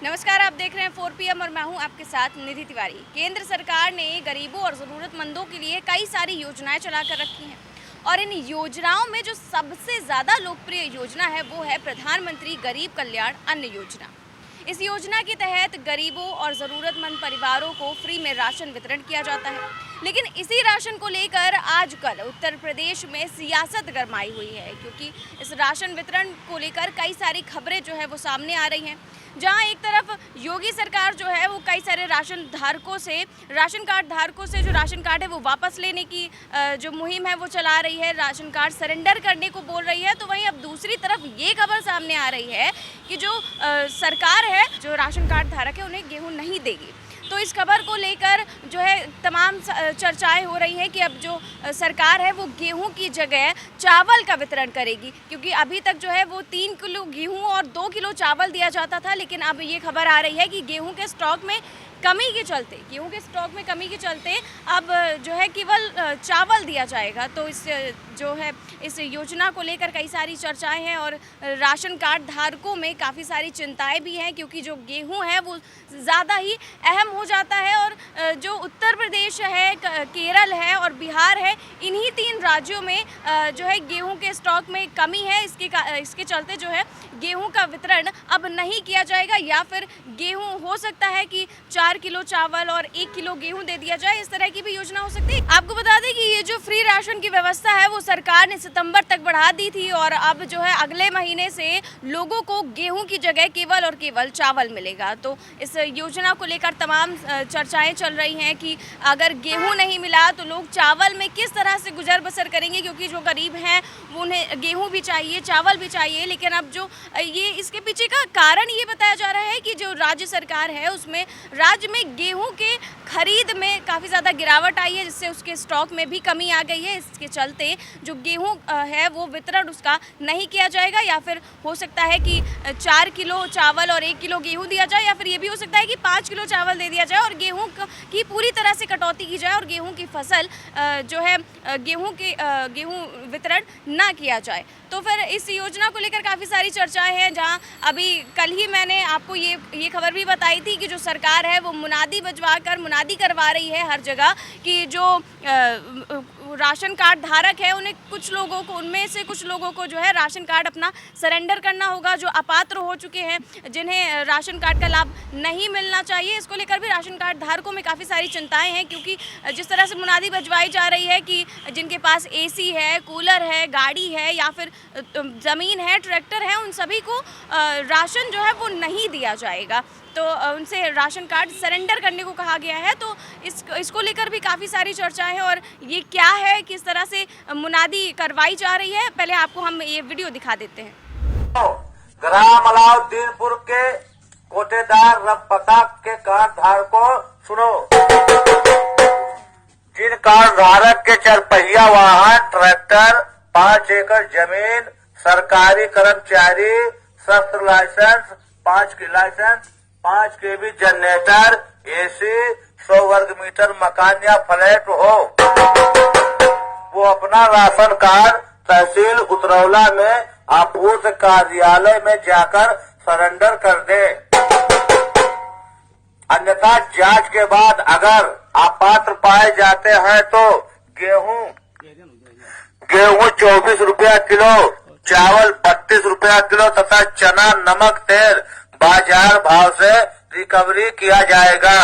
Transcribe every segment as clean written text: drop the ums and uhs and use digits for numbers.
नमस्कार, आप देख रहे हैं 4 PM और मैं हूं आपके साथ निधि तिवारी। केंद्र सरकार ने गरीबों और ज़रूरतमंदों के लिए कई सारी योजनाएं चलाकर रखी हैं और इन योजनाओं में जो सबसे ज़्यादा लोकप्रिय योजना है वो है प्रधानमंत्री गरीब कल्याण अन्न योजना। इस योजना के तहत गरीबों और ज़रूरतमंद परिवारों को फ्री में राशन वितरण किया जाता है। लेकिन इसी राशन को लेकर आजकल उत्तर प्रदेश में सियासत गरमाई हुई है, क्योंकि इस राशन वितरण को लेकर कई सारी खबरें जो है वो सामने आ रही हैं। जहां एक तरफ योगी सरकार जो है वो कई सारे राशन कार्ड धारकों से जो राशन कार्ड है वो वापस लेने की जो मुहिम है वो चला रही है, राशन कार्ड सरेंडर करने को बोल रही है। तो वहीं अब दूसरी तरफ ये खबर सामने आ रही है कि जो सरकार है, जो राशन कार्ड धारक है, उन्हें गेहूं नहीं देगी। तो इस खबर को लेकर जो है तमाम चर्चाएं हो रही हैं कि अब जो सरकार है वो गेहूं की जगह चावल का वितरण करेगी, क्योंकि अभी तक जो है वो 3 किलो गेहूं और 2 किलो चावल दिया जाता था। लेकिन अब ये खबर आ रही है कि गेहूं के स्टॉक में कमी के चलते अब जो है केवल चावल दिया जाएगा। तो इस योजना को लेकर कई सारी चर्चाएं हैं और राशन कार्ड धारकों में काफ़ी सारी चिंताएं भी हैं, क्योंकि जो गेहूं है वो ज़्यादा ही अहम हो जाता है और जो उत्तर प्रदेश है, केरल है और बिहार है, इन्हीं 3 राज्यों में जो है गेहूं के स्टॉक में कमी है। इसके चलते जो है गेहूं का वितरण अब नहीं किया जाएगा, या फिर गेहूं हो सकता है कि 4 किलो चावल और 1 किलो गेहूं दे दिया जाए। इस तरह की भी योजना हो सकती है। आपको बता दें कि ये जो फ्री राशन की व्यवस्था है वो सरकार ने सितंबर तक बढ़ा दी थी और अब जो है अगले महीने से लोगों को गेहूं की जगह केवल और केवल चावल मिलेगा। तो इस योजना को लेकर तमाम चर्चाएं चल रही हैं कि अगर गेहूं नहीं मिला तो लोग चावल में किस तरह से गुजर बसर करेंगे, क्योंकि जो गरीब हैं वो उन्हें गेहूं भी चाहिए, चावल भी चाहिए। लेकिन अब जो ये इसके पीछे का कारण ये बताया जा रहा है कि जो राज्य सरकार है उसमें राज्य में गेहूं के खरीद में काफ़ी ज़्यादा गिरावट आई है, जिससे उसके स्टॉक में भी कमी आ गई है। इसके चलते जो गेहूं है वो वितरण उसका नहीं किया जाएगा, या फिर हो सकता है कि 4 किलो चावल और 1 किलो गेहूं दिया जाए, या फिर ये भी हो सकता है कि 5 किलो चावल दे दिया जाए और गेहूं की पूरी तरह से कटौती की जाए और गेहूं की फसल जो है गेहूं वितरण ना किया जाए। तो फिर इस योजना को लेकर काफ़ी सारी चर्चाएं हैं, जहां अभी कल ही मैंने आपको ये खबर भी बताई थी कि जो सरकार है वो मुनादी करवा रही है हर जगह कि जो राशन कार्ड धारक है उनमें से कुछ लोगों को जो है राशन कार्ड अपना सरेंडर करना होगा, जो अपात्र हो चुके हैं, जिन्हें राशन कार्ड का लाभ नहीं मिलना चाहिए। इसको लेकर भी राशन कार्ड धारकों में काफ़ी सारी चिंताएं हैं, क्योंकि जिस तरह से मुनादी बजवाई जा रही है कि जिनके पास AC है, कूलर है, गाड़ी है या फिर ज़मीन है, ट्रैक्टर है, उन सभी को राशन जो है वो नहीं दिया जाएगा। तो उनसे राशन कार्ड सरेंडर करने को कहा गया है। तो इसको लेकर भी काफ़ी सारी चर्चाएं हैं और ये क्या है, किस तरह से मुनादी करवाई जा रही है, पहले आपको हम ये वीडियो दिखा देते हैं। ग्राम अलाउद्दीनपुर के कोटेदार रबपता के कार्ड धारकों सुनो, जिन कार्ड धारक के 4 पहिया वाहन, ट्रैक्टर, 5 एकड़ जमीन, सरकारी कर्मचारी, शस्त्र लाइसेंस, 5 की लाइसेंस, 5 kV जनरेटर, AC, 100 वर्ग मीटर मकान या फ्लैट हो, वो अपना राशन कार्ड तहसील उतरौला में आपूर्ति कार्यालय में जाकर सरेंडर कर दे। अन्यथा जांच के बाद अगर अपात्र पाए जाते हैं तो गेहूं 24 रुपया किलो, चावल 32 रुपया किलो तथा चना, नमक, तेल बाजार भाव से रिकवरी किया जाएगा।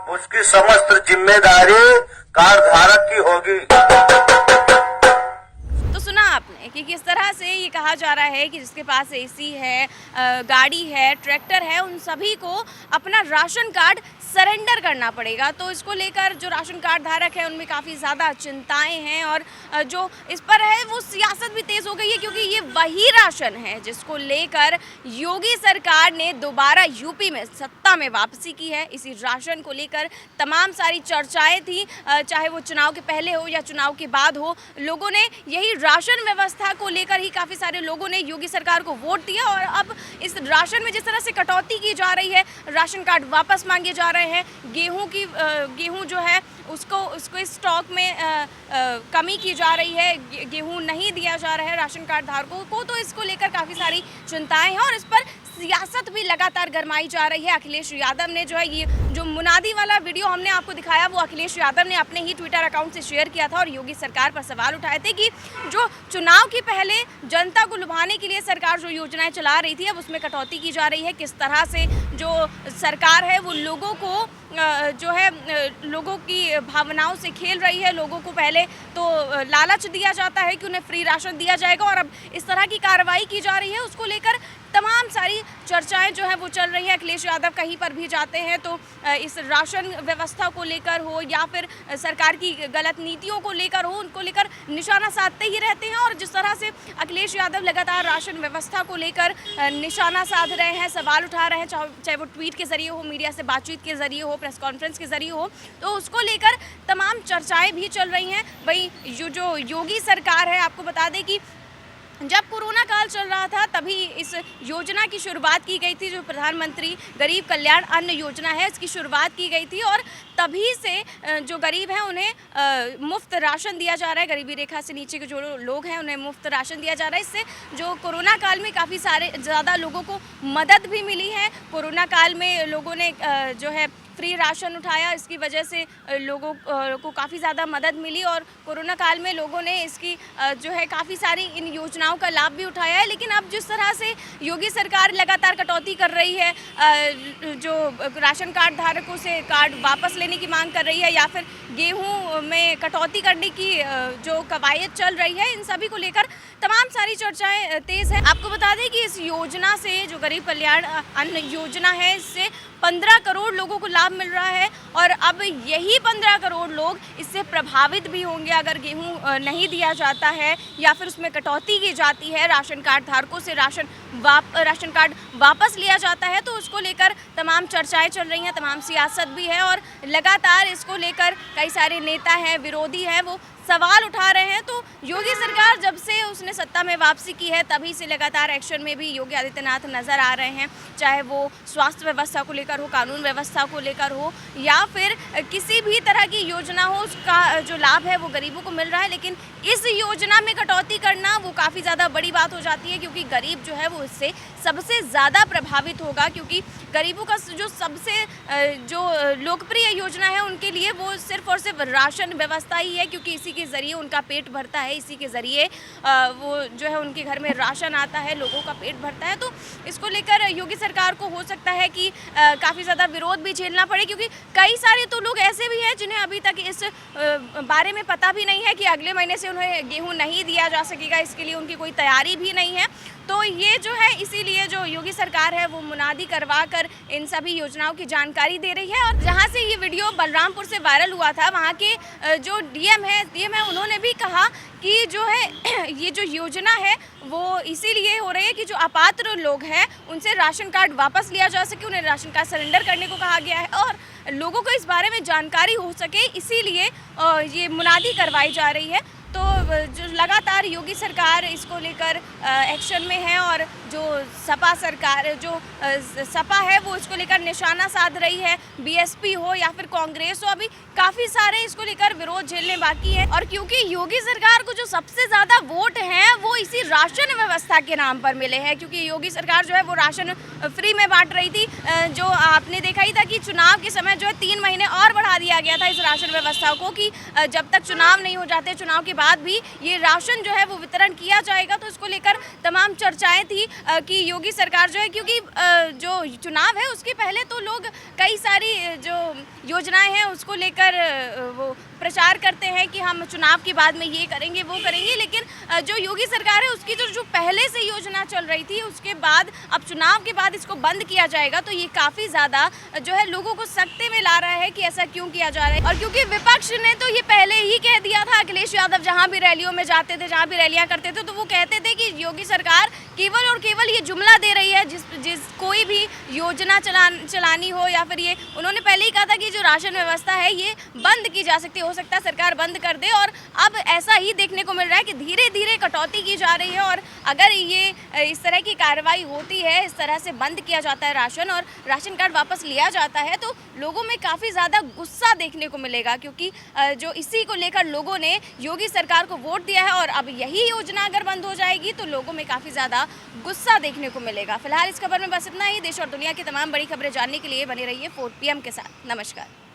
उसकी समस्त जिम्मेदारी कार्ड धारक की होगी। तो सुना आपने कि किस तरह से ये कहा जा रहा है कि जिसके पास AC है, गाड़ी है, ट्रैक्टर है, उन सभी को अपना राशन कार्ड सरेंडर करना पड़ेगा। तो इसको लेकर जो राशन कार्ड धारक है उनमें काफ़ी ज़्यादा चिंताएं हैं और जो इस पर है वो सियासत भी तेज़ हो गई है, क्योंकि ये वही राशन है जिसको लेकर योगी सरकार ने दोबारा यूपी में सत्ता में वापसी की है। इसी राशन को लेकर तमाम सारी चर्चाएं थी, चाहे वो चुनाव के पहले हो या चुनाव के बाद हो। लोगों ने यही राशन व्यवस्था को लेकर ही काफ़ी सारे लोगों ने योगी सरकार को वोट दिया और अब इस राशन में जिस तरह से कटौती की जा रही है, राशन कार्ड वापस मांगे जा रहे हैं, गेहूं जो है उसको इस स्टॉक में कमी की जा रही है, गेहूं नहीं दिया जा रहा है राशन कार्ड धारकों को। तो इसको लेकर काफ़ी सारी चिंताएं हैं और इस पर सियासत भी लगातार गरमाई जा रही है। अखिलेश यादव ने जो है ये जो मुनादी वाला वीडियो हमने आपको दिखाया वो अखिलेश यादव ने अपने ही ट्विटर अकाउंट से शेयर किया था और योगी सरकार पर सवाल उठाए थे कि जो चुनाव के पहले जनता को लुभाने के लिए सरकार जो योजनाएं चला रही थी अब उसमें कटौती की जा रही है। किस तरह से जो सरकार है वो लोगों को जो है लोगों की भावनाओं से खेल रही है। लोगों को पहले तो लालच दिया जाता है कि उन्हें फ्री राशन दिया जाएगा और अब इस तरह की कार्रवाई की जा रही है। उसको लेकर तमाम सारी चर्चाएं जो है वो चल रही है। अखिलेश यादव कहीं पर भी जाते हैं तो इस राशन व्यवस्था को लेकर हो या फिर सरकार की गलत नीतियों को लेकर हो, उनको लेकर निशाना साधते ही रहते हैं। और जिस तरह से अखिलेश यादव लगातार राशन व्यवस्था को लेकर निशाना साध रहे हैं, सवाल उठा रहे हैं, चाहे वो ट्वीट के जरिए हो, मीडिया से बातचीत के जरिए हो, प्रेस कॉन्फ्रेंस के जरिए हो, तो उसको लेकर तमाम चर्चाएं भी चल रही हैं। वहीं जो योगी सरकार है, आपको बता दें कि जब कोरोना काल चल रहा था तभी इस योजना की शुरुआत की गई थी। जो प्रधानमंत्री गरीब कल्याण अन्न योजना है इसकी शुरुआत की गई थी और तभी से जो गरीब हैं उन्हें मुफ्त राशन दिया जा रहा है। गरीबी रेखा से नीचे के जो लोग हैं उन्हें मुफ्त राशन दिया जा रहा है। इससे जो कोरोना काल में काफ़ी ज़्यादा लोगों को मदद भी मिली है। कोरोना काल में लोगों ने जो है फ्री राशन उठाया, इसकी वजह से लोगों को काफ़ी ज़्यादा मदद मिली और कोरोना काल में लोगों ने इसकी जो है काफ़ी सारी इन योजनाओं का लाभ भी उठाया है। लेकिन अब जिस तरह से योगी सरकार लगातार कटौती कर रही है, जो राशन कार्ड धारकों से कार्ड वापस लेने की मांग कर रही है या फिर गेहूं में कटौती करने की जो कवायद चल रही है, इन सभी को लेकर तमाम सारी चर्चाएं तेज़ है। आपको बता दें कि इस योजना से जो गरीब कल्याण अन्न योजना है इससे 15 करोड़ लोगों को लाभ मिल रहा है और अब यही 15 करोड़ लोग इससे प्रभावित भी होंगे अगर गेहूं नहीं दिया जाता है या फिर उसमें कटौती की जाती है, राशन कार्ड धारकों से राशन कार्ड वापस लिया जाता है। तो उसको लेकर तमाम चर्चाएं चल रही हैं, तमाम सियासत भी है और लगातार इसको लेकर कई सारे नेता हैं, विरोधी हैं, वो सवाल उठा रहे हैं। तो योगी सरकार जब से उसने सत्ता में वापसी की है तभी से लगातार एक्शन में भी योगी आदित्यनाथ नज़र आ रहे हैं, चाहे वो स्वास्थ्य व्यवस्था को लेकर हो, कानून व्यवस्था को लेकर हो या फिर किसी भी तरह की योजना हो, उसका जो लाभ है वो गरीबों को मिल रहा है। लेकिन इस योजना में कटौती करना वो काफ़ी ज़्यादा बड़ी बात हो जाती है क्योंकि गरीब जो है वो इससे सबसे ज़्यादा प्रभावित होगा क्योंकि गरीबों का जो सबसे जो लोकप्रिय योजना है उनके लिए वो सिर्फ और सिर्फ राशन व्यवस्था ही है क्योंकि इसी के ज़रिए उनका पेट भरता है, इसी के ज़रिए वो जो है उनके घर में राशन आता है, लोगों का पेट भरता है। तो इसको लेकर योगी सरकार को हो सकता है कि काफ़ी ज़्यादा विरोध भी झेलना पड़े क्योंकि कई सारे तो लोग ऐसे भी हैं जिन्हें अभी तक इस बारे में पता भी नहीं है कि अगले महीने से उन्हें गेहूँ नहीं दिया जा सकेगा, इसके लिए उनकी कोई तैयारी भी नहीं है। तो ये जो है इसीलिए जो योगी सरकार है वो मुनादी करवा कर इन सभी योजनाओं की जानकारी दे रही है। और जहाँ से ये वीडियो बलरामपुर से वायरल हुआ था वहाँ के जो डीएम है उन्होंने भी कहा कि जो है ये जो योजना है वो इसीलिए हो रही है कि जो अपात्र लोग हैं उनसे राशन कार्ड वापस लिया जा सके, उन्हें राशन कार्ड सरेंडर करने को कहा गया है और लोगों को इस बारे में जानकारी हो सके, इसीलिए ये मुनादी करवाई जा रही है। तो जो लगातार योगी सरकार इसको लेकर एक्शन में है और जो सपा सरकार जो सपा है वो इसको लेकर निशाना साध रही है, बीएसपी हो या फिर कांग्रेस हो, अभी काफ़ी सारे इसको लेकर विरोध झेलने बाकी है। और क्योंकि योगी सरकार को जो सबसे ज़्यादा वोट हैं वो इसी राशन व्यवस्था के नाम पर मिले हैं क्योंकि योगी सरकार जो है वो राशन फ्री में बांट रही थी। जो आपने देखा ही था कि चुनाव के समय जो है 3 महीने और बढ़ा दिया गया था इस राशन व्यवस्था को कि जब तक चुनाव नहीं हो जाते, चुनाव के बाद भी ये राशन जो है वो वितरण किया जाएगा। तो इसको लेकर तमाम चर्चाएं थी कि योगी सरकार जो है क्योंकि जो चुनाव है उसके पहले तो लोग कई सारी जो योजनाएं हैं उसको लेकर वो प्रचार करते हैं कि हम चुनाव के बाद में ये करेंगे वो करेंगे, लेकिन जो योगी सरकार है उसकी जो पहले से योजना चल रही थी उसके बाद अब चुनाव के बाद इसको बंद किया जाएगा। तो ये काफ़ी ज़्यादा जो है लोगों को सख्ते में ला रहा है कि ऐसा क्यों किया जा रहा है। और क्योंकि विपक्ष ने तो ये पहले ही कह दिया था, अखिलेश यादव जहाँ भी रैलियों में जाते थे, जहाँ भी रैलियाँ करते थे तो वो कहते थे कि योगी सरकार केवल और केवल ये जुमला दे रही है जिस कोई भी योजना चलानी हो या फिर ये उन्होंने पहले ही कहा था कि जो राशन व्यवस्था है ये बंद की जा सकती है। हो सकता है सरकार बंद कर दे। और अब ऐसा ही देखने को मिल रहा है कि धीरे धीरे कटौती की जा रही है, और अगर ये इस तरह की कार्रवाई होती है, इस तरह से बंद किया जाता है राशन और राशन कार्ड वापस लिया जाता है, तो लोगों में काफ़ी ज़्यादा गुस्सा देखने को मिलेगा, क्योंकि जो इसी को लेकर लोगों ने योगी सरकार को वोट दिया है। और अब यही योजना अगर बंद हो जाएगी तो लोगों में काफ़ी ज़्यादा गुस्सा देखने को मिलेगा। फिलहाल इस खबर में बस इतना ही। देश और दुनिया की तमाम बड़ी खबरें जानने के लिए बने रहिए 4 PM के साथ। नमस्कार।